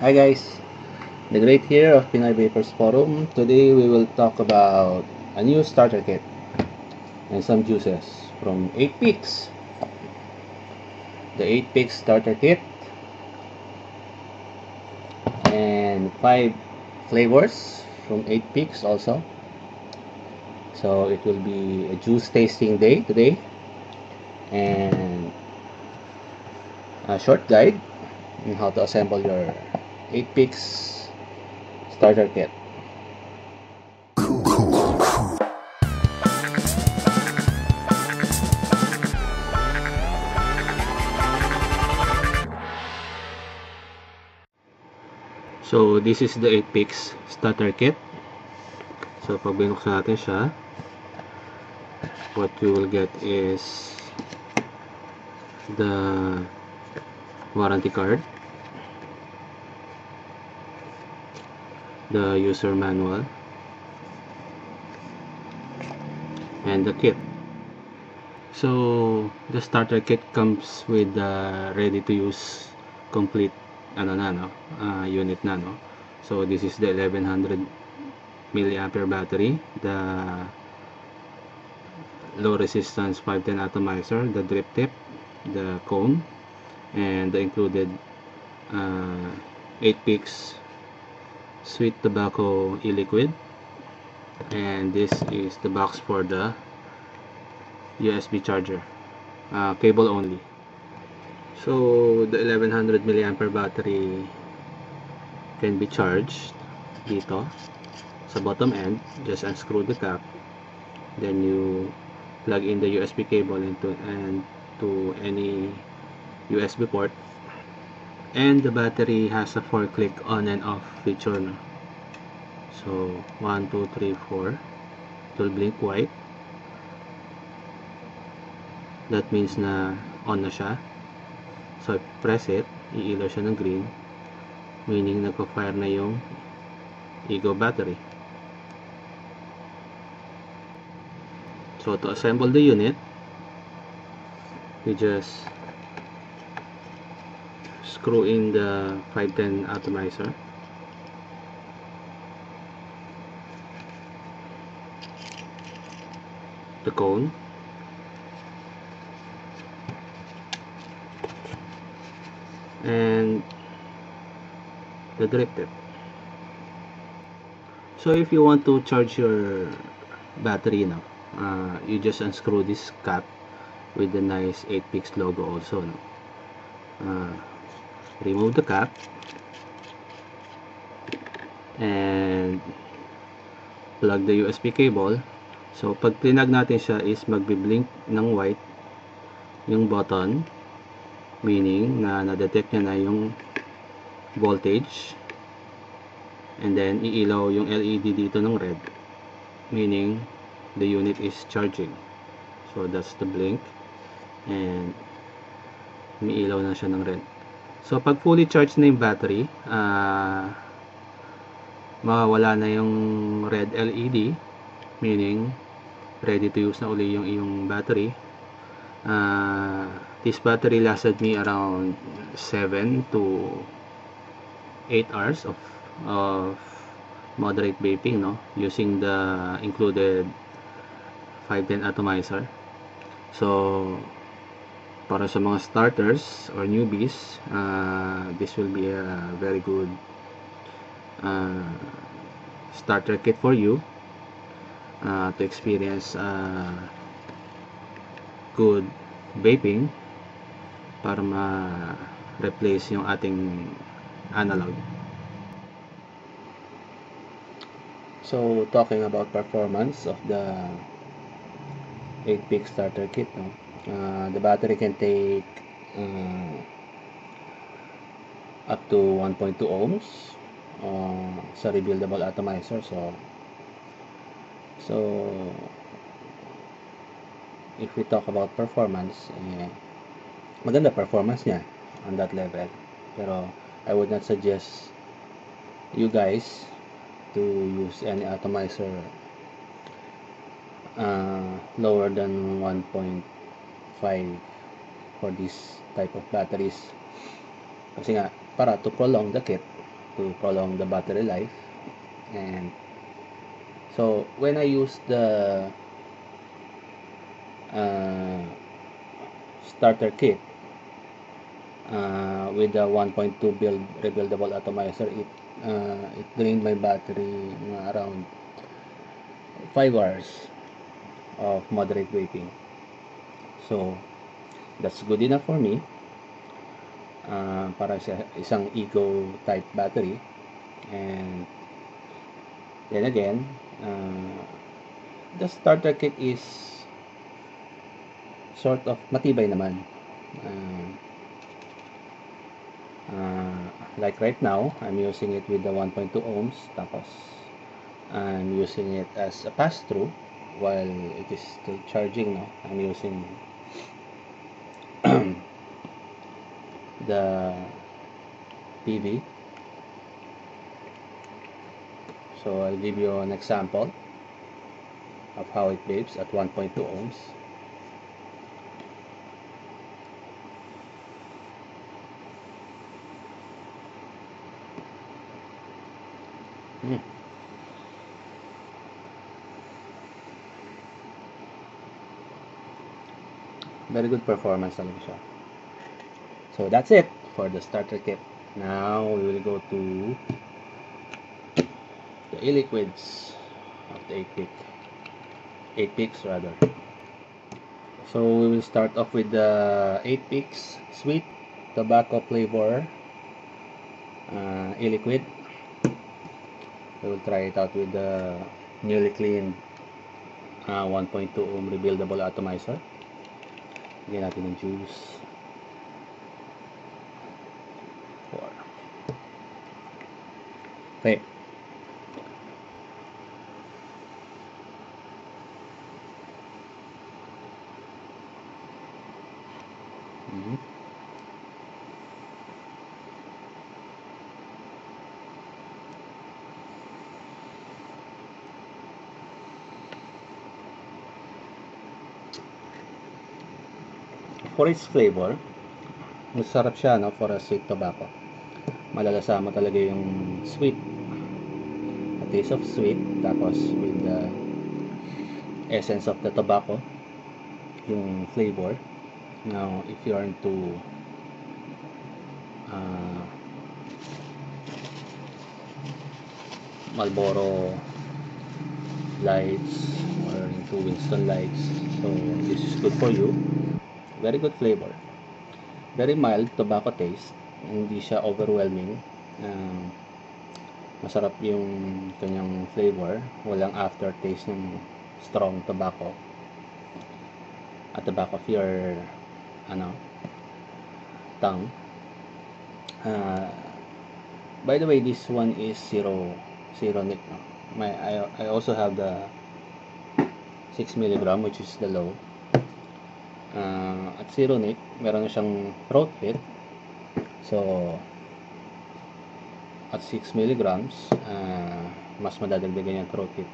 Hi guys, the Great here of Pinoy Vapors Forum. Today we will talk about a new starter kit and some juices from 8 Peaks. The 8 Peaks starter kit and 5 flavors from 8 Peaks also. So it will be a juice tasting day today and a short guide on how to assemble your 8 Peaks starter kit. So this is the 8 Peaks starter kit. So pag binuksan natin siya, what we will get is the warranty card, the user manual, and the kit. So the starter kit comes with the ready to use complete unit na, no? So this is the 1100 milliampere battery, the low resistance 510 atomizer, the drip tip, the cone, and the included 8 Peaks sweet tobacco e-liquid. And this is the box for the USB charger, cable only. So the 1100 milliampere battery can be charged dito sa bottom end. Just unscrew the cap, then you plug in the USB cable into any USB port, and the battery has a 4-click on and off feature, no? So 1, 2, 3, 4, it will blink white. That means na on na siya. So if press it, iilaw siya ng green, meaning nagpa-fire na yung Ego battery. So to assemble the unit, you just screw in the 510 atomizer, the cone, and the drip tip. So if you want to charge your battery now, you just unscrew this cap with the nice 8 Peaks logo also, no? Remove the cap and plug the USB cable. So pag plinag natin siya is magbi-blink ng white yung button, meaning na na-detect niya na yung voltage, and then iilaw yung LED dito ng red, meaning the unit is charging. So that's the blink, and umiilaw na siya ng red. So pag fully charged na yung battery, mawawala na yung red LED, meaning ready to use na uli yung iyong battery. This battery lasted me around 7 to 8 hours of moderate vaping, no, using the included 510 atomizer. So para sa mga starters or newbies, this will be a very good starter kit for you to experience good vaping para ma-replace yung ating analog. So talking about performance of the 8 Peaks starter kit, no? The battery can take up to 1.2 ohms sa rebuildable atomizer. So if we talk about performance, maganda performance niya on that level, pero I would not suggest you guys to use any atomizer lower than 1.5 for this type of batteries, kasi nga para to prolong the kit to prolong the battery life. And so when I use the starter kit with the 1.2 rebuildable atomizer, it drained my battery around 5 hours of moderate vaping. So that's good enough for me para sa isang eco type battery. And then again, the starter kit is sort of matibay naman. Like right now, I'm using it with the 1.2 ohms, tapos I'm using it as a pass-through while it is still charging. No? I'm using the PV. So I'll give you an example of how it vapes at 1.2 ohms. Very good performance talaga siya. So that's it for the starter kit. Now we will go to the e-liquids of the 8 picks rather. So we will start off with the 8 picks sweet tobacco flavor e-liquid. We will try it out with the newly cleaned 1.2 ohm rebuildable atomizer. Bigyan natin ng juice. 4. Okay. For its flavor, masarap siya, no, for a sweet tobacco. Malalasa mo talaga yung sweet, a taste of sweet, tapos with the essence of the tobacco, yung flavor. Now, if you are into Marlboro lights or into Winston lights, so this is good for you. Very good flavor, very mild tobacco taste, hindi siya overwhelming. Masarap yung kanyang flavor, walang aftertaste ng strong tobacco at the back of your tongue. By the way, this one is zero nic, no? I also have the 6 milligram, which is the low. At zero nic, meron na siyang throat pit. So at 6 milligrams, mas madadagdagan yung throat hit.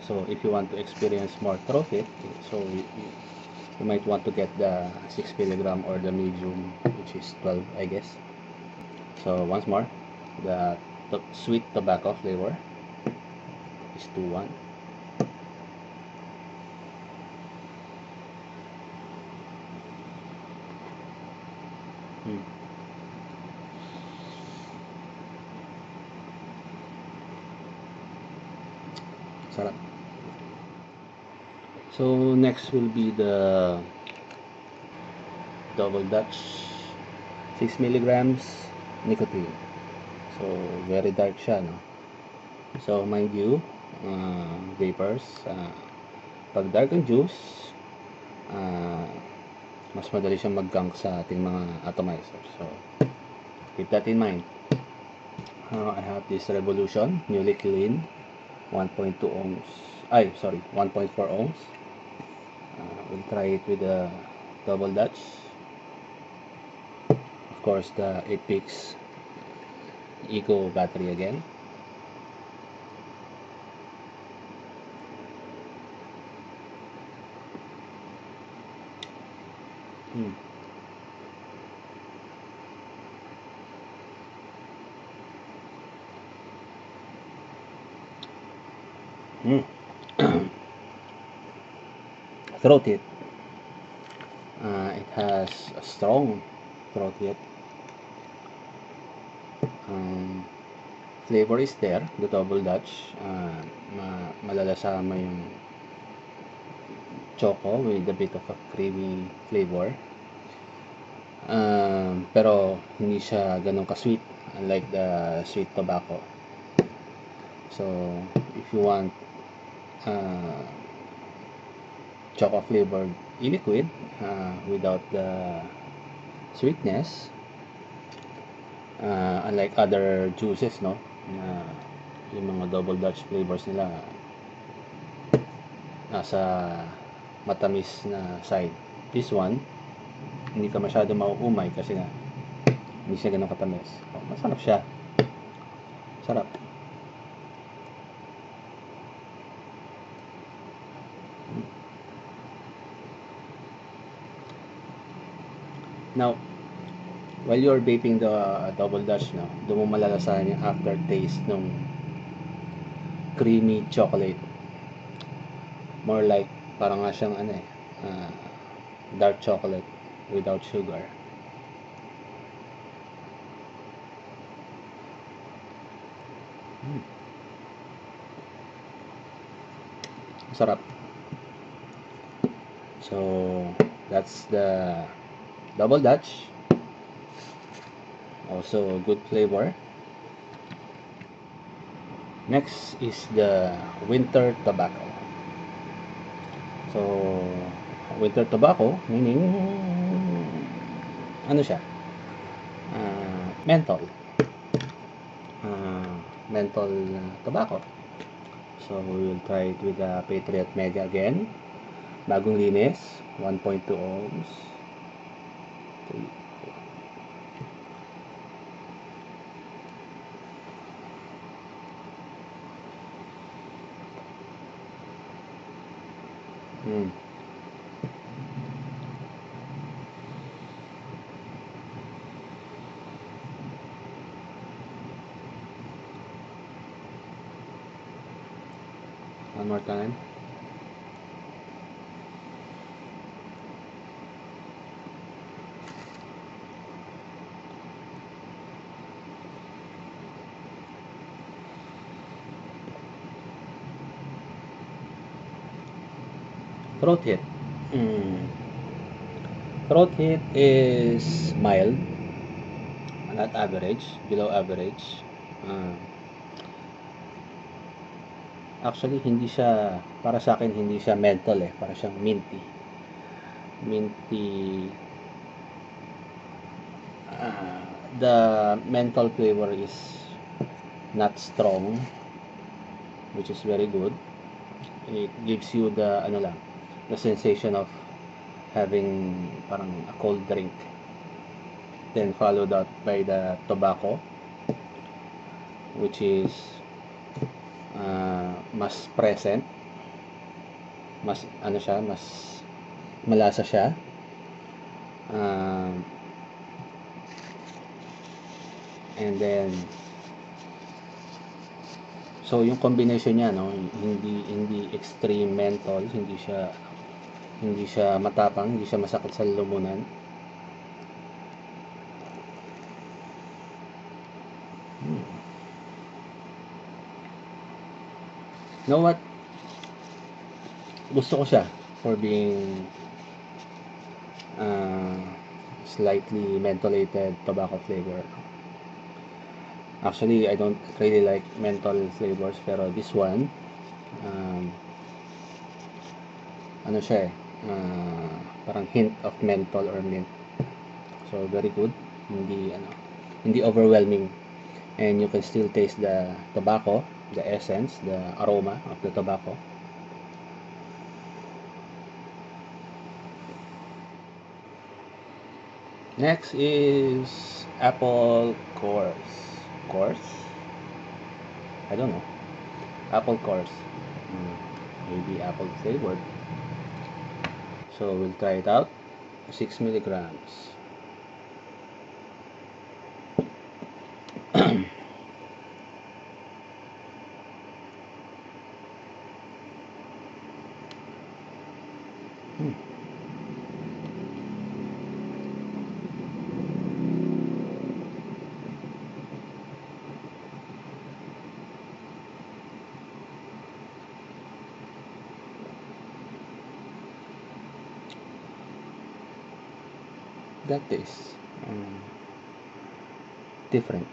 So if you want to experience more throat hit, so you might want to get the 6 milligram or the medium, which is 12, I guess. So once more, the sweet tobacco flavor is 2-1. Sarap. So next will be the Double Dutch, 6 milligrams nicotine. So very dark siya, no? So mind you, vapors, pag dark ang juice, mas madali siyang mag-gunk sa ating mga atomizer. So keep that in mind. I have this Revolution newly clean 1.2 ohms, 1.4 ohms. We'll try it with the Double Dutch, of course the 8 picks eco battery again. Mm. Throat hit. It has a strong throat hit. Flavor is there, the double Dutch. Malalasama yung choco with a bit of a creamy flavor. Pero hindi siya ganun ka-sweet, unlike the sweet tobacco. So, if you want choco flavored e-liquid without the sweetness, unlike other juices, no, yung mga double Dutch flavors nila nasa matamis na side. This one, hindi ka masyado mauumay kasi nga hindi siya ganun katamis. Masarap siya. Sarap. Now, while you're vaping the double Dutch, no, doon mo malalasahan yung aftertaste ng creamy chocolate. More like, parang nga siyang dark chocolate without sugar. Sarap. So, that's the double Dutch. Also good flavor. Next is the winter tobacco. So, winter tobacco, meaning, ano siya? Menthol. Menthol tobacco. So, we will try it with the Patriot Mega again. Bagong linis, 1.2 ohms. One more time. Throat hit. Throat hit is mild, not average, below average. Actually, hindi siya, para sa akin, hindi siya menthol para siyang minty. The menthol flavor is not strong, which is very good. It gives you the the sensation of having parang a cold drink, then followed up by the tobacco, which is mas present, mas mas malasa siya, and then so yung combination niya, no, hindi extreme menthol, hindi siya matapang, hindi siya masakit sa lumunan. You know what? Gusto ko siya for being slightly mentholated tobacco flavor. Actually, I don't really like menthol flavors, pero this one, siya parang hint of menthol or mint. So, very good. Hindi overwhelming. And you can still taste the tobacco, the essence, the aroma of the tobacco. Next is apple course. I don't know. Apple course. Maybe apple flavored. So we'll try it out. 6 milligrams. that tastes different.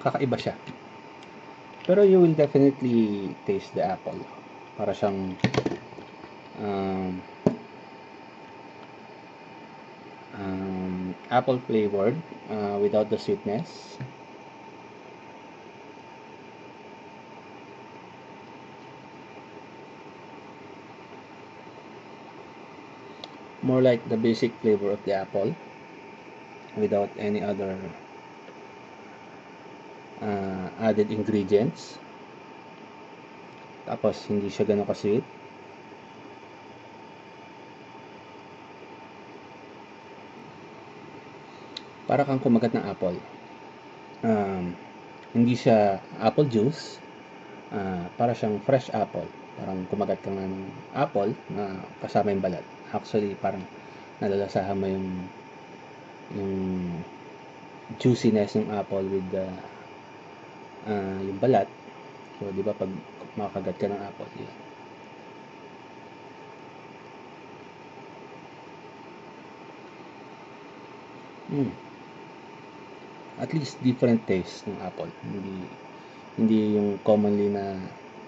Kakaiba siya. Pero you will definitely taste the apple. Para siyang apple flavored without the sweetness. More like the basic flavor of the apple without any other added ingredients. Tapos hindi siya ganun ka-sweet. Para kang kumagat ng apple. Hindi siya apple juice. Para siyang fresh apple. Parang kumagat ka ng apple na kasama yung balat. Actually, parang nalalasahan mo yung juiciness ng apple with the yung balat. So, di ba pag makagat ka ng apple, yun. At least different taste ng apple. Hindi yung commonly na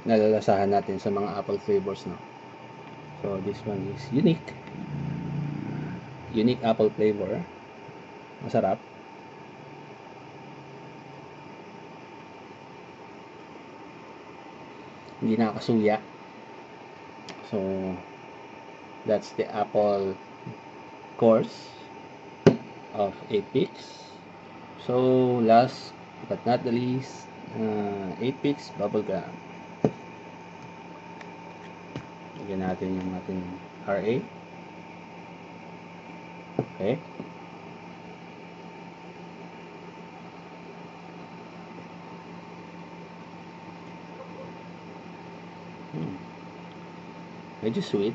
nalalasahan natin sa mga apple flavors, no. So this one is unique apple flavor. Masarap. Hindi nakakasuya. So that's the apple course of 8 Peaks. So last but not the least, 8 Peaks bubblegum. Lagyan natin yung ating RA. Okay. Medyo sweet.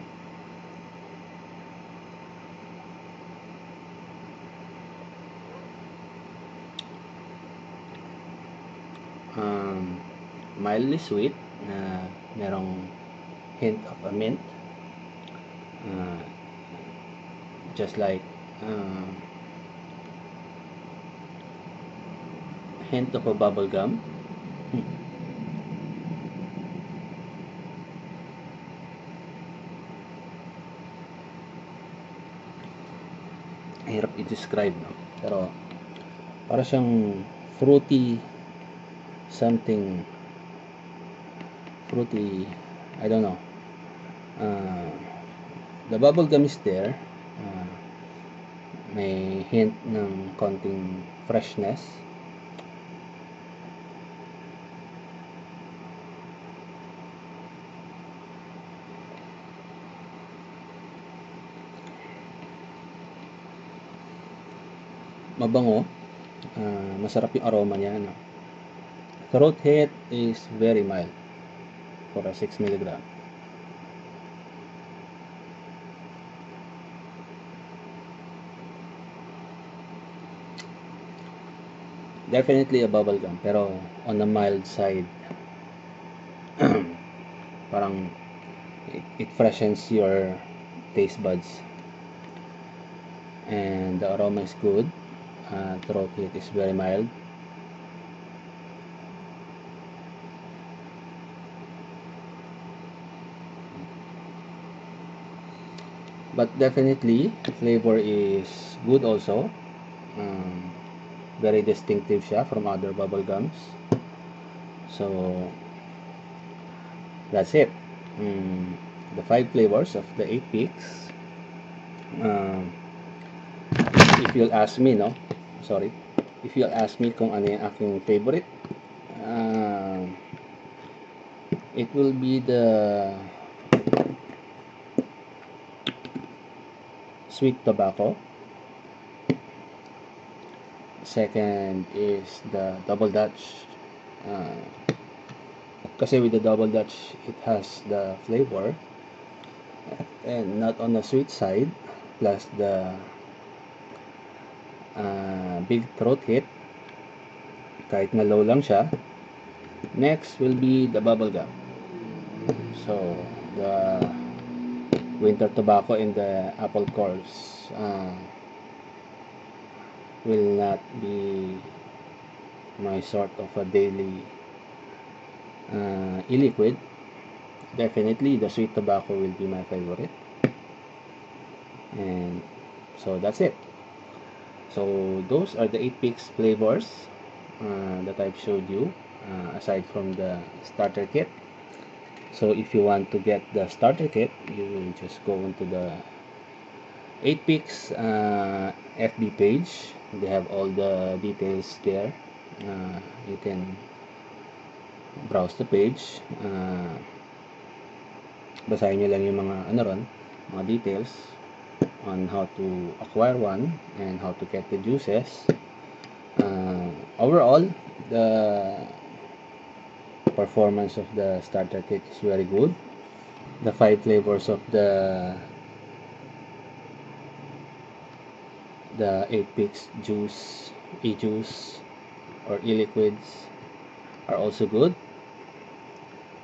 Mildly sweet na merong hint of a mint, just like hint of a bubble gum. Hirap i-describe, no? Pero para siyang fruity something, fruity, I don't know. The bubble gum is there. May hint ng konting freshness. Mabango. Masarap yung aroma niya, no? Throat hit is very mild for a 6 mg. Definitely a bubble gum, pero on the mild side. Parang it freshens your taste buds. And the aroma is good. Throat hit is very mild. But definitely flavor is good also. Very distinctive siya from other bubble gums. So that's it. The 5 flavors of the 8 Peaks. If you'll ask me, no? Sorry. If you'll ask me kung ano yung aking favorite, it will be the sweet tobacco. Second is the double Dutch. Kasi with the double Dutch, it has the flavor and not on the sweet side, plus the big throat hit. kahit na low lang siya. Next will be the bubble gum. So the winter tobacco and the apple cores will not be my sort of a daily e-liquid. Definitely the sweet tobacco will be my favorite. And so that's it. So those are the 8 picks flavors that I've showed you, aside from the starter kit. So if you want to get the starter kit, you will just go into the 8 picks FB page. They have all the details there. You can browse the page. Basahin nyo lang yung mga mga details on how to acquire one and how to get the juices. Overall, the performance of the starter kit is very good. The 5 flavors of the 8 picks juice, e-juice or e-liquids are also good.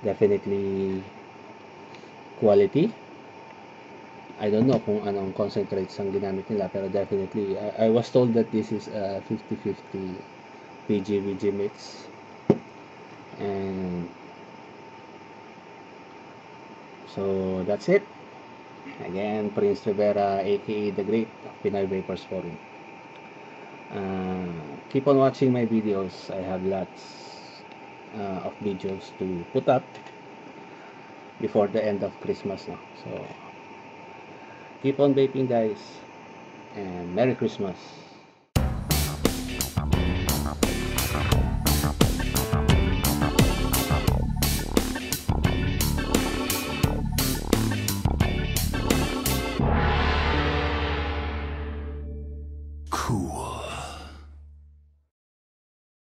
Definitely quality. I don't know kung anong concentrates ang ginamit nila, pero definitely I was told that this is a 50-50 PG-VG mix. And so that's it. Again, Prince Rivera, aka The Great of Pinoy Vapors Forum. Keep on watching my videos. I have lots of videos to put up before the end of Christmas now. So keep on vaping, guys, and Merry Christmas.